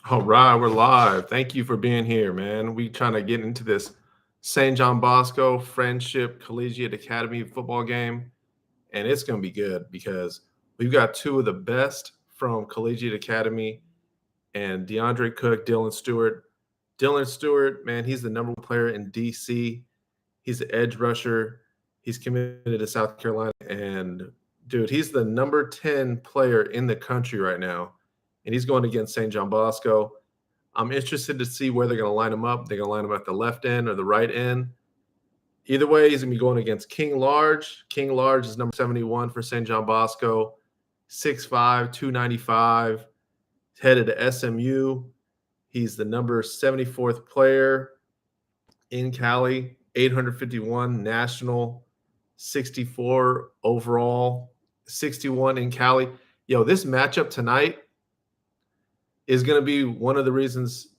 All right, we're live. Thank you for being here, man. We trying to get into this St. John Bosco Friendship Collegiate Academy football game, and it's going to be good because we've got two of the best from Collegiate Academy and DeAndre Cook, Dylan Stewart. Dylan Stewart, man, he's the number one player in DC. He's the edge rusher. He's committed to South Carolina, and dude, he's the number 10 player in the country right now, and he's going against St. John Bosco. I'm interested to see where they're going to line him up. They're going to line him at the left end or the right end. Either way, he's going to be going against King Large. King Large is number 71 for St. John Bosco, 6'5", 295, headed to SMU. He's the number 74th player in Cali, 851 national, 64 overall, 61 in Cali. Yo, this matchup tonight is going to be one of the reasons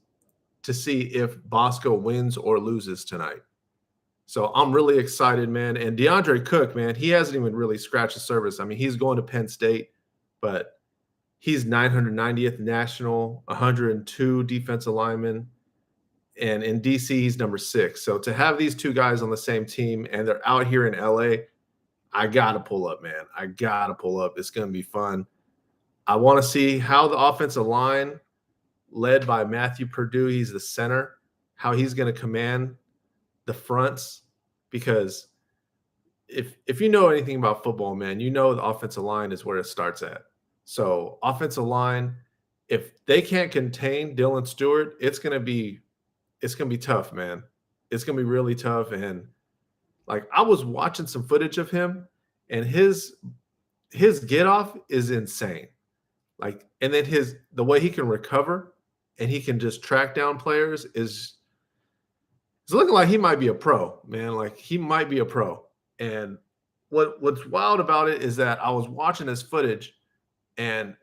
to see if Bosco wins or loses tonight. So I'm really excited, man. And DeAndre Cook, man, he hasn't even really scratched the surface. I mean, he's going to Penn State, but he's 990th national, 102 defensive linemen. And in DC, he's number 6. So to have these two guys on the same team and they're out here in LA, I got to pull up, man. I got to pull up. It's going to be fun. I want to see how the offensive line, led by Matthew Purdue, he's the center, how he's going to command the fronts. Because if you know anything about football, man, you know the offensive line is where it starts at. So offensive line, if they can't contain Dylan Stewart, it's gonna be tough, man. It's gonna be really tough. And like I was watching some footage of him, and his get off is insane. Like, and then the way he can recover and he can just track down players is it's looking like he might be a pro, man. Like he might be a pro. And what's wild about it is that I was watching his footage and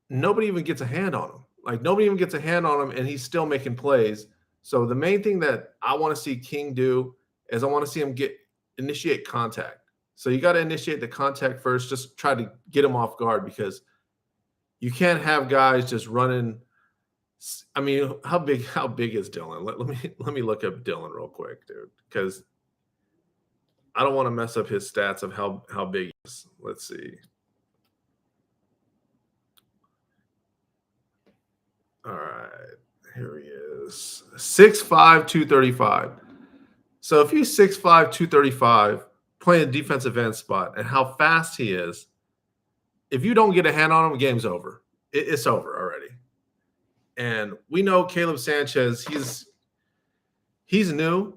nobody even gets a hand on him. Like nobody even gets a hand on him and he's still making plays. So the main thing that I want to see King do is I want to see him initiate contact. So you got to initiate the contact first, just try to get him off guard because you can't have guys just running. I mean, how big is Dylan? Let me look up Dylan real quick, dude, because I don't want to mess up his stats of how big he is. Let's see. All right, here he is. 6'5", 235. So if he's 6'5", 235, playing a defensive end spot, and how fast he is, if you don't get a hand on him, game's over. It's over already. And we know Caleb Sanchez, he's new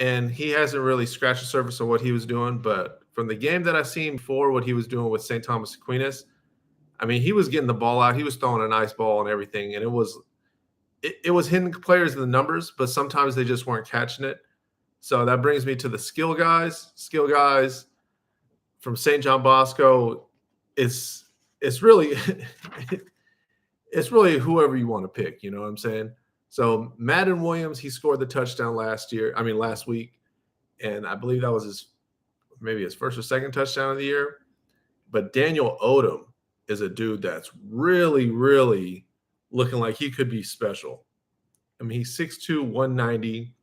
and he hasn't really scratched the surface of what he was doing. But from the game that I've seen before, what he was doing with St. Thomas Aquinas, I mean, he was getting the ball out. He was throwing a nice ball and everything. And it was hitting players in the numbers, but sometimes they just weren't catching it. So that brings me to the skill guys. Skill guys from St. John Bosco, it's really it's really whoever you want to pick, you know what I'm saying? So Madden Williams, he scored the touchdown last week. And I believe that was maybe his first or second touchdown of the year. But Daniel Odom is a dude that's really, really looking like he could be special. I mean, he's 6'2", 190.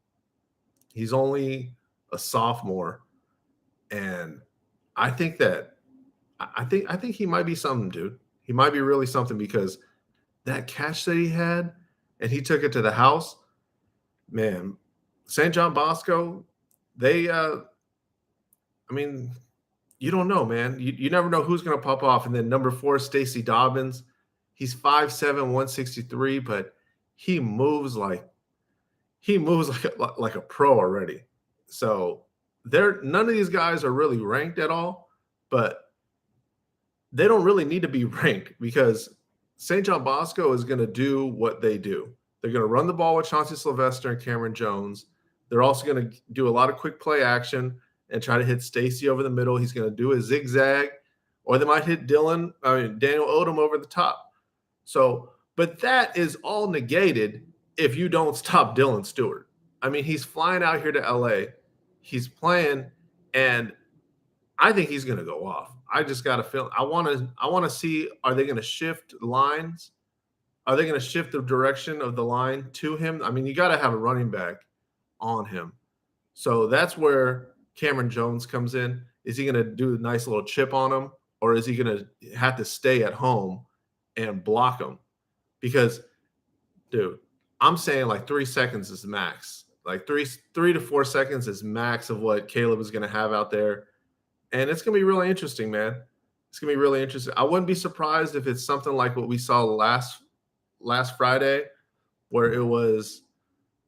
He's only a sophomore. And I think he might be something, dude. He might be really something because that catch that he had and he took it to the house, man, St. John Bosco, they I mean, you don't know, man. You never know who's going to pop off. And then number 4, Stacey Dobbins, he's 5'7", 163, but he moves like a pro already. So none of these guys are really ranked at all, but they don't really need to be ranked because St. John Bosco is going to do what they do. They're going to run the ball with Chauncey Sylvester and Cameron Jones. They're also going to do a lot of quick play action and try to hit Stacy over the middle. He's going to do a zigzag, or they might hit Daniel Odom over the top. So, but that is all negated if you don't stop Dylan Stewart. I mean, he's flying out here to LA. He's playing, and I think he's going to go off. I just got a feeling. I want to see, are they going to shift lines Are they going to shift the direction of the line to him? I mean, you got to have a running back on him. So that's where Cameron Jones comes in. Is he going to do a nice little chip on him, or is he going to have to stay at home and block him? Because, dude, I'm saying like 3 seconds is max. Like 3 to 4 seconds is max of what Caleb is going to have out there. And it's going to be really interesting, man. It's going to be really interesting. I wouldn't be surprised if it's something like what we saw last Friday, where it was,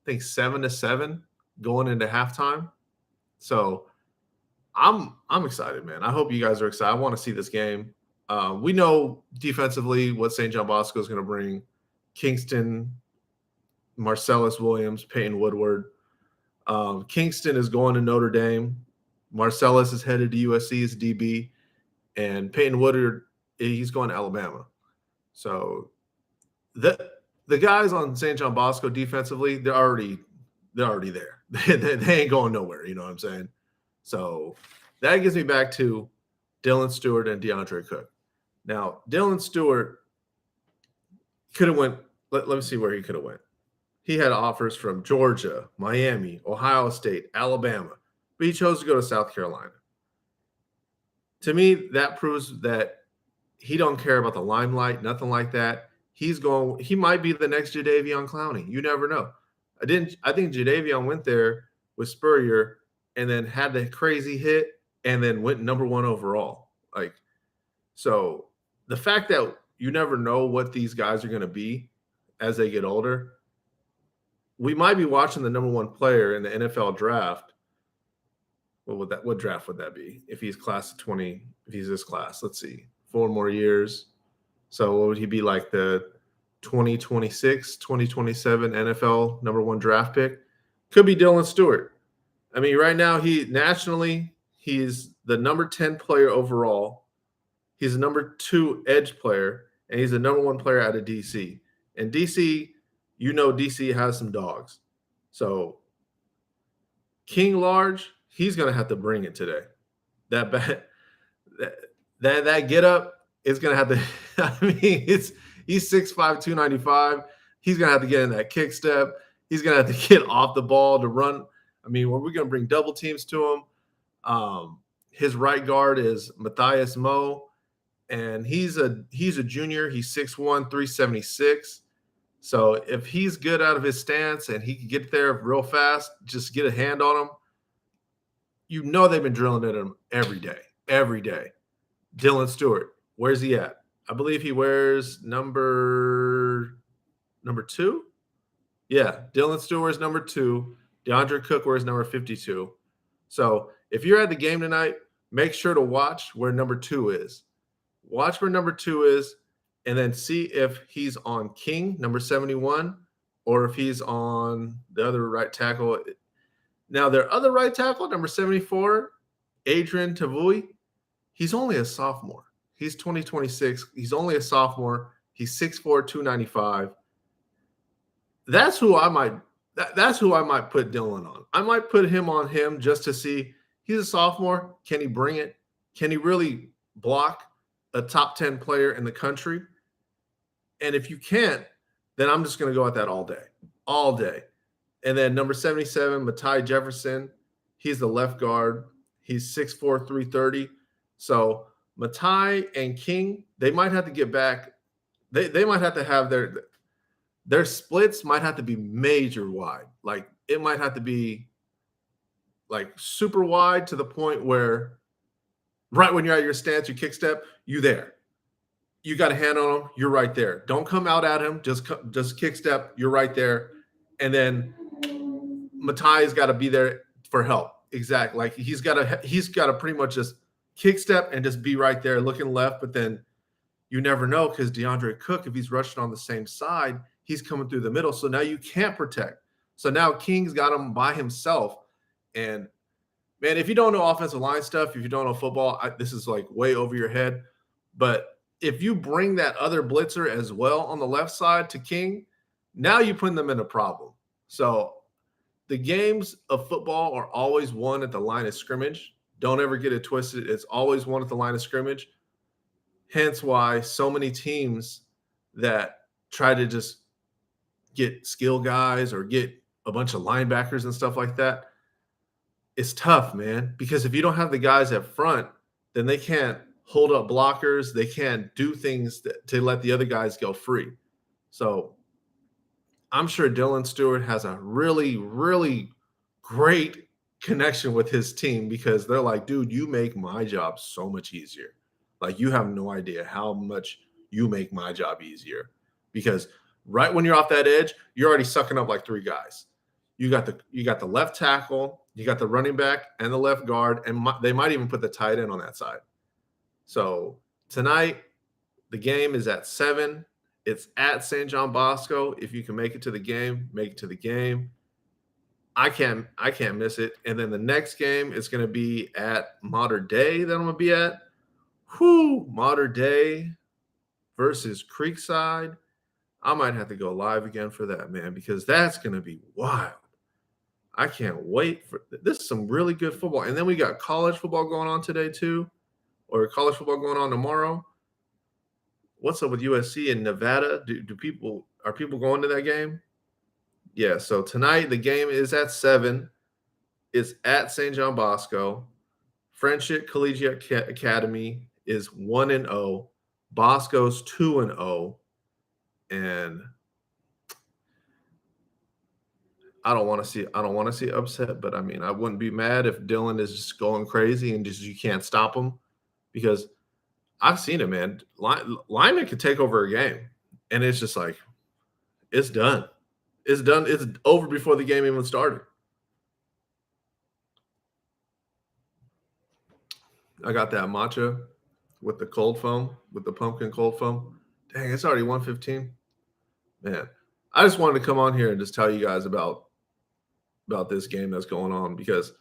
I think, 7-7 going into halftime. So I'm excited, man. I hope you guys are excited. I want to see this game. We know defensively what St. John Bosco is going to bring. Kingston, Marcellus Williams, Peyton Woodward. Kingston is going to Notre Dame. Marcellus is headed to USC as DB. And Peyton Woodward, he's going to Alabama. So the guys on St. John Bosco defensively, they're already there. They ain't going nowhere. You know what I'm saying? So that gets me back to Dylan Stewart and De'Andre Cook. Now, Dylan Stewart could have went. Let me see where he could have went. He had offers from Georgia, Miami, Ohio State, Alabama, but he chose to go to South Carolina. To me, that proves that he don't care about the limelight, nothing like that. He might be the next Jadeveon Clowney. You never know. I think Jadeveon went there with Spurrier and then had the crazy hit and then went number 1 overall. So the fact that you never know what these guys are going to be as they get older, we might be watching the number 1 player in the NFL draft. What draft would that be if he's class of 20? If he's this class, let's see, 4 more years. So what would he be, like the 2026, 2027 NFL number 1 draft pick? Could be Dylan Stewart. I mean, right now nationally, he's the number 10 player overall. He's the number 2 edge player, and he's the number 1 player out of DC. And DC, DC has some dogs. So King Large, he's going to have to bring it today. That get up is going to have to – I mean, he's 6'5", 295. He's going to have to get in that kick step. He's going to have to get off the ball to run. I mean, we're going to bring double teams to him. His right guard is Matthias Moe, and he's a junior. He's 6'1", 376. So if he's good out of his stance and he can get there real fast, just get a hand on him, they've been drilling at him every day. Dylan Stewart, where's he at? I believe he wears number 2. Yeah, Dylan Stewart is number 2. De'Andre Cook wears number 52. So if you're at the game tonight, make sure to watch where number 2 is. Watch where number 2 is, and then see if he's on King, number 71, or if he's on the other right tackle. Now, their other right tackle, number 74, Adrian Tavui, he's only a sophomore. He's 2026. He's only a sophomore. He's 6'4", 295. That's who I might put Dylan on. I might put him on him just to see. He's a sophomore. Can he bring it? Can he really block a top 10 player in the country? And if you can't, then I'm just going to go at that all day. And then number 77, Matai Jefferson, he's the left guard. He's 6'4", 330. So Matai and King, they might have to get back. They might have to have their splits might have to be major wide. Like it might have to be like super wide to the point where right when you're at your stance, you kick step, you there. You got a hand on him, you're right there. Don't come out at him, just kick step, you're right there. And then Matai's got to be there for help. Exactly. Like he's got to pretty much just kick step and just be right there looking left. But then you never know because De'Andre Cook, if he's rushing on the same side, he's coming through the middle. So now you can't protect. So now King's got him by himself. And man, if you don't know offensive line stuff, if you don't know football, this is like way over your head. But if you bring that other blitzer as well on the left side to King, now you're putting them in a problem. So the games of football are always won at the line of scrimmage. Don't ever get it twisted. It's always won at the line of scrimmage. Hence why so many teams that try to just get skill guys or get a bunch of linebackers and stuff like that, it's tough, man, because if you don't have the guys up front, then they can't hold up blockers. They can't do things to let the other guys go free. So I'm sure Dylan Stewart has a really, really great connection with his team because they're like, dude, you make my job so much easier. Like, you have no idea how much you make my job easier because right when you're off that edge, you're already sucking up like 3 guys. You got the left tackle, you got the running back and the left guard, and they might even put the tight end on that side. So tonight, the game is at 7. It's at St. John Bosco. If you can make it to the game, make it to the game. I can't miss it. And then the next game is going to be at Modern Day that I'm going to be at. Modern Day versus Creekside. I might have to go live again for that, man, because that's going to be wild. I can't wait for this. Is some really good football. And then we got college football going on today too, or college football going on tomorrow. What's up with USC and Nevada? Are people going to that game? Yeah, so tonight the game is at 7. It's at St. John Bosco. Friendship Collegiate Academy is 1-0. Bosco's 2-0. And I don't want to see upset, but I mean, I wouldn't be mad if Dylan is just going crazy and just you can't stop him because I've seen it, man. Linemen can take over a game, and it's just like, it's done. It's done. It's over before the game even started. I got that matcha with the cold foam, with the pumpkin cold foam. Dang, it's already 1:15. Man, I just wanted to come on here and just tell you guys about this game that's going on because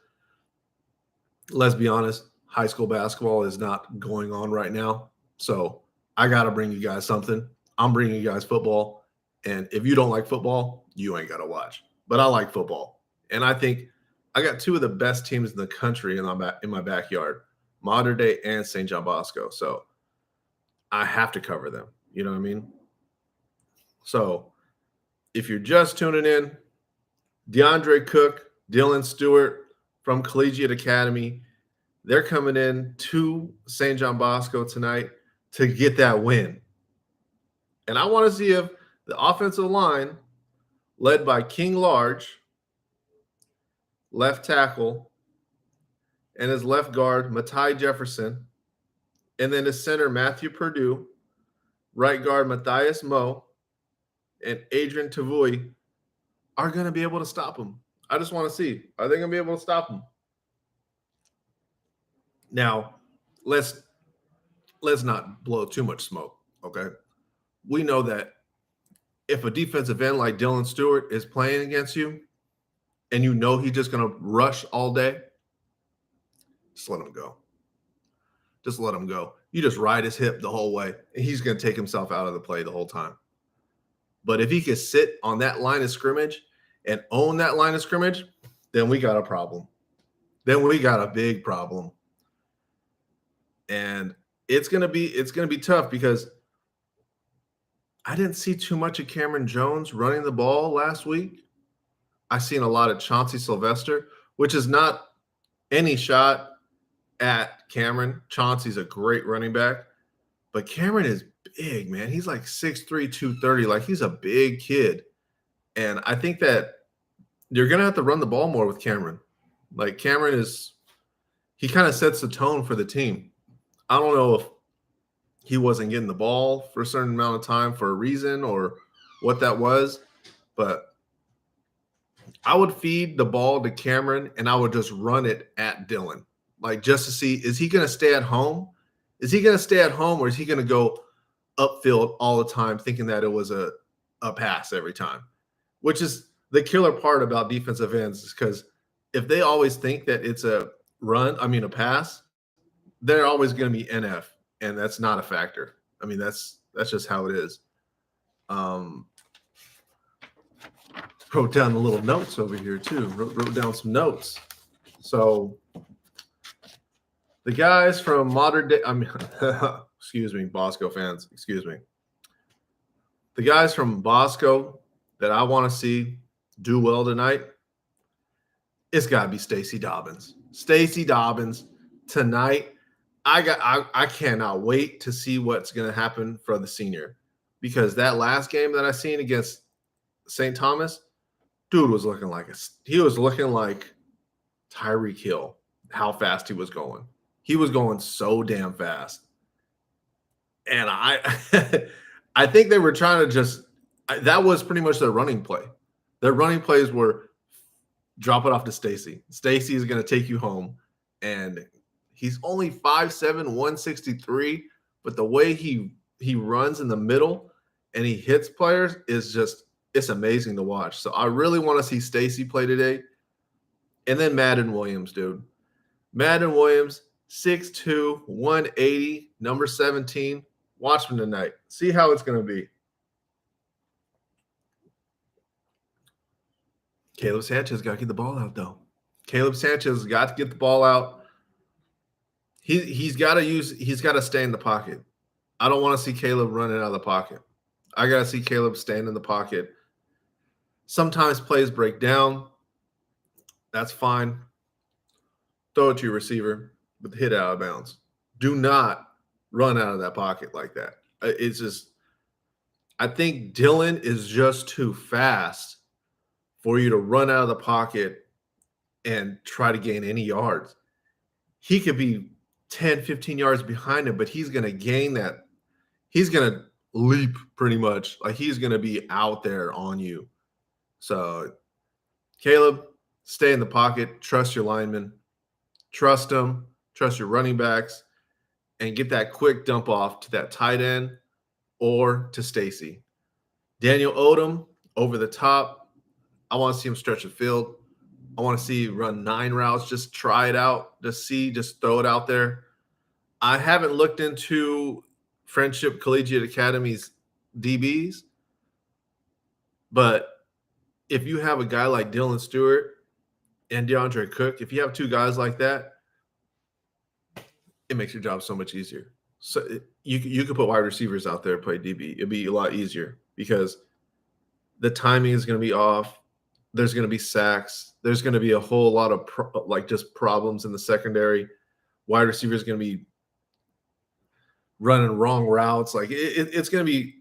let's be honest, high school basketball is not going on right now. So I got to bring you guys something. I'm bringing you guys football. And if you don't like football, you ain't got to watch. But I like football. And I think I got 2 of the best teams in the country in my backyard, Modern Day and St. John Bosco. So I have to cover them. You know what I mean? So if you're just tuning in, De'Andre Cook, Dylan Stewart from Collegiate Academy, they're coming in to St. John Bosco tonight to get that win. And I want to see if the offensive line, led by King Large, left tackle, and his left guard, Matai Jefferson, and then his center, Matthew Purdue, right guard, Matthias Moe, and Adrian Tavui are going to be able to stop him. I just want to see. Are they going to be able to stop him? Now, let's not blow too much smoke, okay? We know that if a defensive end like Dylan Stewart is playing against you and you know he's just going to rush all day, just let him go. Just let him go. You just ride his hip the whole way, and he's going to take himself out of the play the whole time. But if he can sit on that line of scrimmage and own that line of scrimmage, then we got a problem. Then we got a big problem. And it's gonna be tough because I didn't see too much of Cameron Jones running the ball last week. I seen a lot of Chauncey Sylvester, which is not any shot at Cameron. Chauncey's a great running back, but Cameron is big, man. He's like 6'3", 230. Like, he's a big kid. And I think that you're gonna have to run the ball more with Cameron. Like, Cameron he kind of sets the tone for the team. I don't know if he wasn't getting the ball for a certain amount of time for a reason or what that was, but I would feed the ball to Cameron and I would just run it at Dylan, like, just to see, is he going to stay at home? Is he going to stay at home, or is he going to go upfield all the time thinking that it was a pass every time? Which is the killer part about defensive ends, is because if they always think that it's a pass, they're always going to be NF, and that's not a factor. I mean, that's just how it is. Wrote down the little notes over here too. Wrote down some notes. So the guys from Modern Day, excuse me, Bosco fans, excuse me. The guys from Bosco that I want to see do well tonight, it's got to be Stacey Dobbins. Stacey Dobbins tonight. I cannot wait to see what's going to happen for the senior, because that last game that I seen against St. Thomas, dude was looking like he was looking like Tyreek Hill. How fast he was going. He was going so damn fast. And I I think they were trying to just that was pretty much their running play. Their running plays were drop it off to Stacy. Stacy is going to take you home. And he's only 5'7", 163, but the way he runs in the middle and he hits players is just it's amazing to watch. So I really want to see Stacy play today. And then Madden Williams, dude. Madden Williams, 6'2", 180, number 17. Watch him tonight. See how it's going to be. Caleb Sanchez got to get the ball out, though. Caleb Sanchez has got to get the ball out. He's got to stay in the pocket. I don't want to see Caleb running out of the pocket. I got to see Caleb staying in the pocket. Sometimes plays break down. That's fine. Throw it to your receiver, but hit out of bounds. Do not run out of that pocket like that. It's just, I think Dylan is just too fast for you to run out of the pocket and try to gain any yards. He could be 10, 15 yards behind him, but he's going to gain that. He's going to leap pretty much. Like he's going to be out there on you. So, Caleb, stay in the pocket. Trust your linemen. Trust them. Trust your running backs. And get that quick dump off to that tight end or to Stacy. Daniel Odom over the top. I want to see him stretch the field. I want to see run 9 routes. Just try it out. Just throw it out there. I haven't looked into Friendship Collegiate Academy's DBs, but if you have a guy like Dylan Stewart and De'Andre Cook, if you have 2 guys like that, it makes your job so much easier. So you could put wide receivers out there and play DB. It'd be a lot easier because the timing is going to be off. There's going to be sacks. There's going to be a whole lot of just problems in the secondary. Wide receiver is going to be running wrong routes. Like it's going to be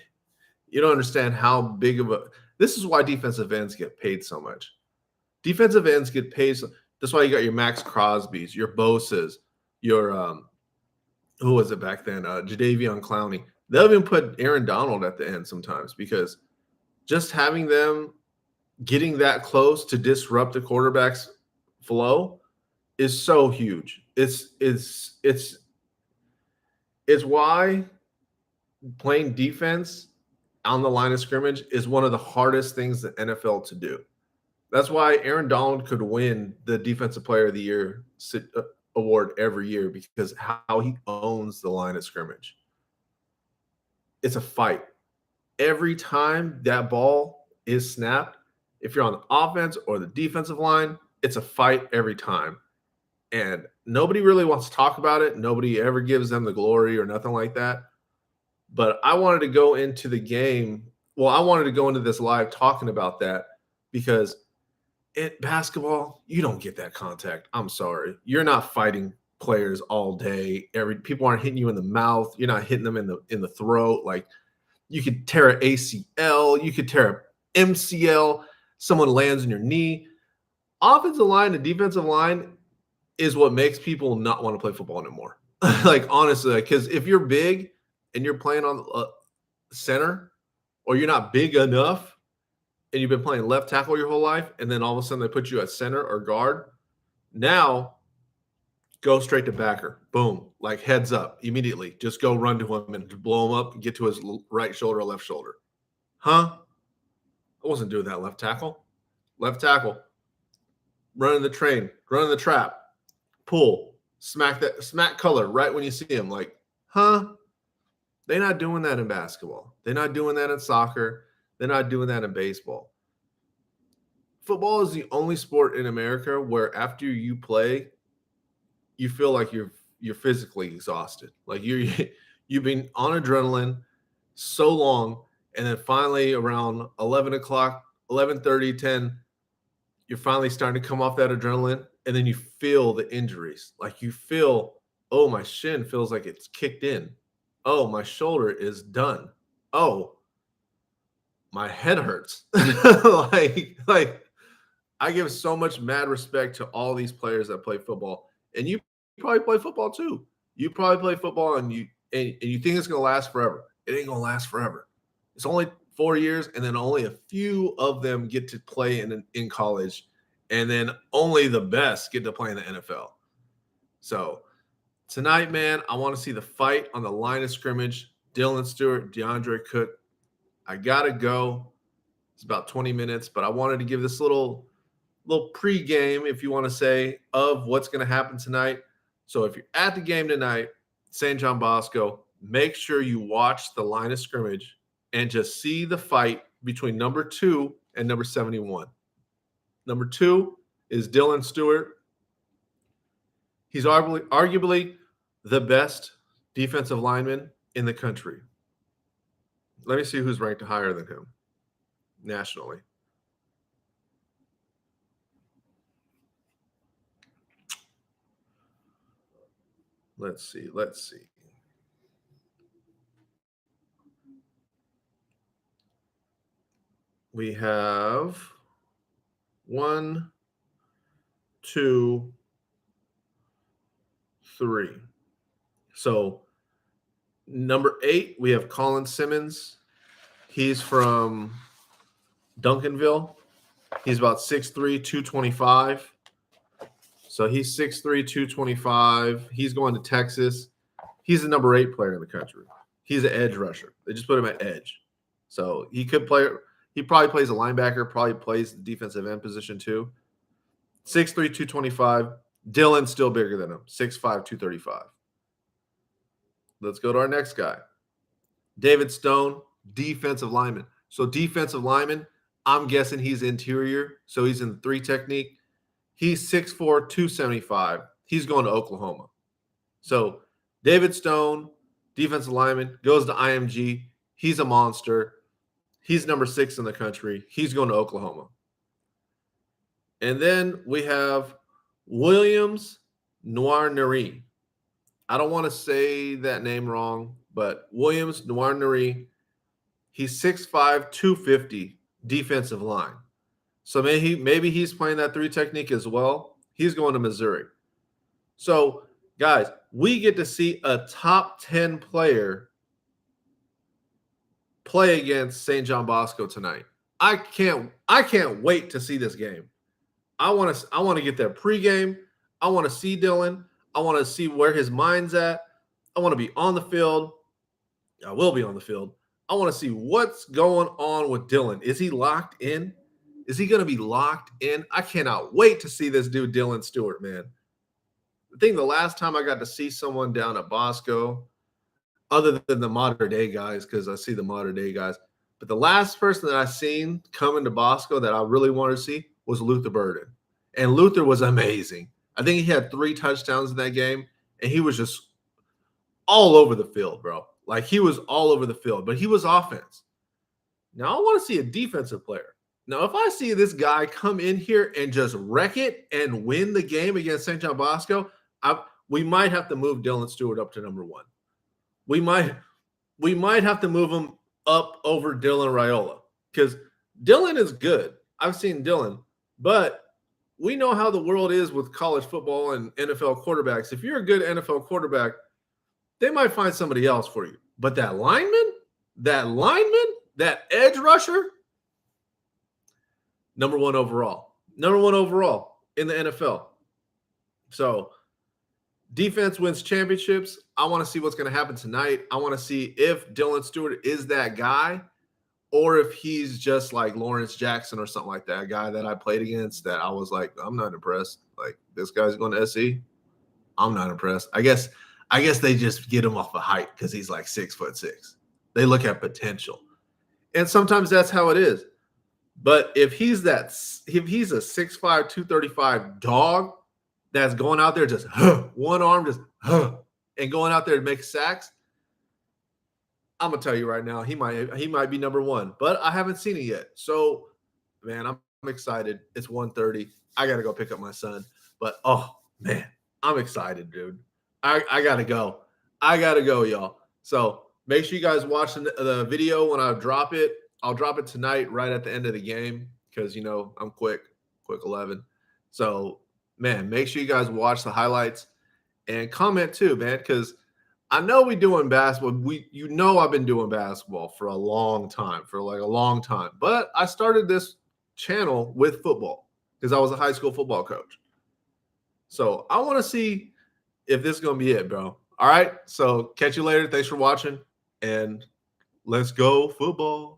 – you don't understand how big of a – this is why defensive ends get paid so much. Defensive ends get paid – that's why you got your Max Crosbys, your Bosa's, your who was it back then? Jadeveon Clowney. They'll even put Aaron Donald at the end sometimes because just having them getting that close to disrupt the quarterback's flow is so huge. It's why playing defense on the line of scrimmage is one of the hardest things in the NFL to do. That's why Aaron Donald could win the Defensive Player of the Year award every year because how he owns the line of scrimmage. It's a fight. Every time that ball is snapped, if you're on the offense or the defensive line, it's a fight every time. And nobody really wants to talk about it. Nobody ever gives them the glory or nothing like that. But I wanted to go into the game. Well, I wanted to go into this live talking about that because in basketball, you don't get that contact. I'm sorry. You're not fighting players all day. People aren't hitting you in the mouth. You're not hitting them in the throat. Like you could tear an ACL. You could tear an MCL. Someone lands on your knee. Offensive line and defensive line is what makes people not want to play football anymore. Like, honestly, because if you're big and you're playing on center or you're not big enough and you've been playing left tackle your whole life and then all of a sudden they put you at center or guard, now go straight to backer. Boom. Like heads up immediately. Just go run to him and blow him up and get to his right shoulder or left shoulder. Huh? I wasn't doing that left tackle. Left tackle. Running the train. Running the trap. Pull. Smack color right when you see him. Like, huh? They're not doing that in basketball. They're not doing that in soccer. They're not doing that in baseball. Football is the only sport in America where after you play, you feel like you're physically exhausted. Like you've been on adrenaline so long, And then finally around 11 o'clock, 11:30, 10, you're finally starting to come off that adrenaline. And then you feel the injuries. Like you feel, oh, my shin feels like it's kicked in. Oh, my shoulder is done. Oh, my head hurts. like I give so much mad respect to all these players that play football. And you probably play football too. You probably play football and you think it's gonna last forever. It ain't gonna last forever. It's only 4 years, and then only a few of them get to play in college, and then only the best get to play in the NFL. So tonight, man, I want to see the fight on the line of scrimmage. Dylan Stewart, De'Andre Cook. I gotta go. It's about 20 minutes, but I wanted to give this little pregame, if you want to say, of what's going to happen tonight. So if you're at the game tonight, St. John Bosco, make sure you watch the line of scrimmage and just see the fight between number 2 and number 71. Number 2 is Dylan Stewart. He's arguably the best defensive lineman in the country. Let me see who's ranked higher than him nationally. Let's see. We have 1, 2, 3. So number 8, we have Colin Simmons. He's from Duncanville. He's about 6'3", 225. So he's 6'3", 225. He's going to Texas. He's the number 8 player in the country. He's an edge rusher. They just put him at edge. So he could play. He probably plays a linebacker, probably plays the defensive end position too. 6'3", 225. Dylan's still bigger than him, 6'5", 235. Let's go to our next guy. David Stone, defensive lineman. So defensive lineman, I'm guessing he's interior. So he's in the 3 technique. He's 6'4", 275. He's going to Oklahoma. So David Stone, defensive lineman, goes to IMG. He's a monster. He's number 6 in the country. He's going to Oklahoma. And then we have Williams Noir-Neri. I don't want to say that name wrong, but Williams Noir-Neri, he's 6'5", 250 defensive line. So maybe he's playing that 3 technique as well. He's going to Missouri. So, guys, we get to see a top 10 player play against St. John Bosco tonight. I can't wait to see this game. I want to get there pregame. I want to see Dylan. I want to see where his mind's at. I want to be on the field. I will be on the field. I want to see what's going on with Dylan. Is he locked in? Is he going to be locked in? I cannot wait to see this dude, Dylan Stewart, man. I think the last time I got to see someone down at Bosco, other than the modern day guys, because I see the modern day guys, but the last person that I seen coming to Bosco that I really wanted to see was Luther Burden. And Luther was amazing. I think he had 3 touchdowns in that game, and he was just all over the field, bro. Like, he was all over the field, but he was offense. Now, I want to see a defensive player. Now, if I see this guy come in here and just wreck it and win the game against St. John Bosco, we might have to move Dylan Stewart up to number 1. We might have to move him up over Dylan Raiola, because Dylan is good. I've seen Dylan, but we know how the world is with college football and NFL quarterbacks. If you're a good NFL quarterback, they might find somebody else for you. But that lineman, that edge rusher, number 1 overall in the NFL. So defense wins championships. I want to see what's going to happen tonight. I want to see if Dylan Stewart is that guy, or if he's just like Lawrence Jackson or something like that, a guy that I played against that I was like, I'm not impressed. Like, this guy's going to SC. I'm not impressed. I guess they just get him off of height because he's like 6'6". They look at potential. And sometimes that's how it is. But if he's a 6'5", 235 dog that's going out there just, 1 arm just, and going out there to make sacks, I'm gonna tell you right now, he might be number one, but I haven't seen it yet. So, man, I'm excited. It's 1:30. I gotta go pick up my son. But oh man, I'm excited, dude. I gotta go. I gotta go, y'all. So make sure you guys watch the video when I drop it. I'll drop it tonight, right at the end of the game, because I'm quick 11. So, man, make sure you guys watch the highlights and comment too, man, because I know we doing basketball. I've been doing basketball for a long time, for like a long time. But I started this channel with football because I was a high school football coach. So I want to see if this is gonna be it, bro. All right. So catch you later. Thanks for watching, and let's go football.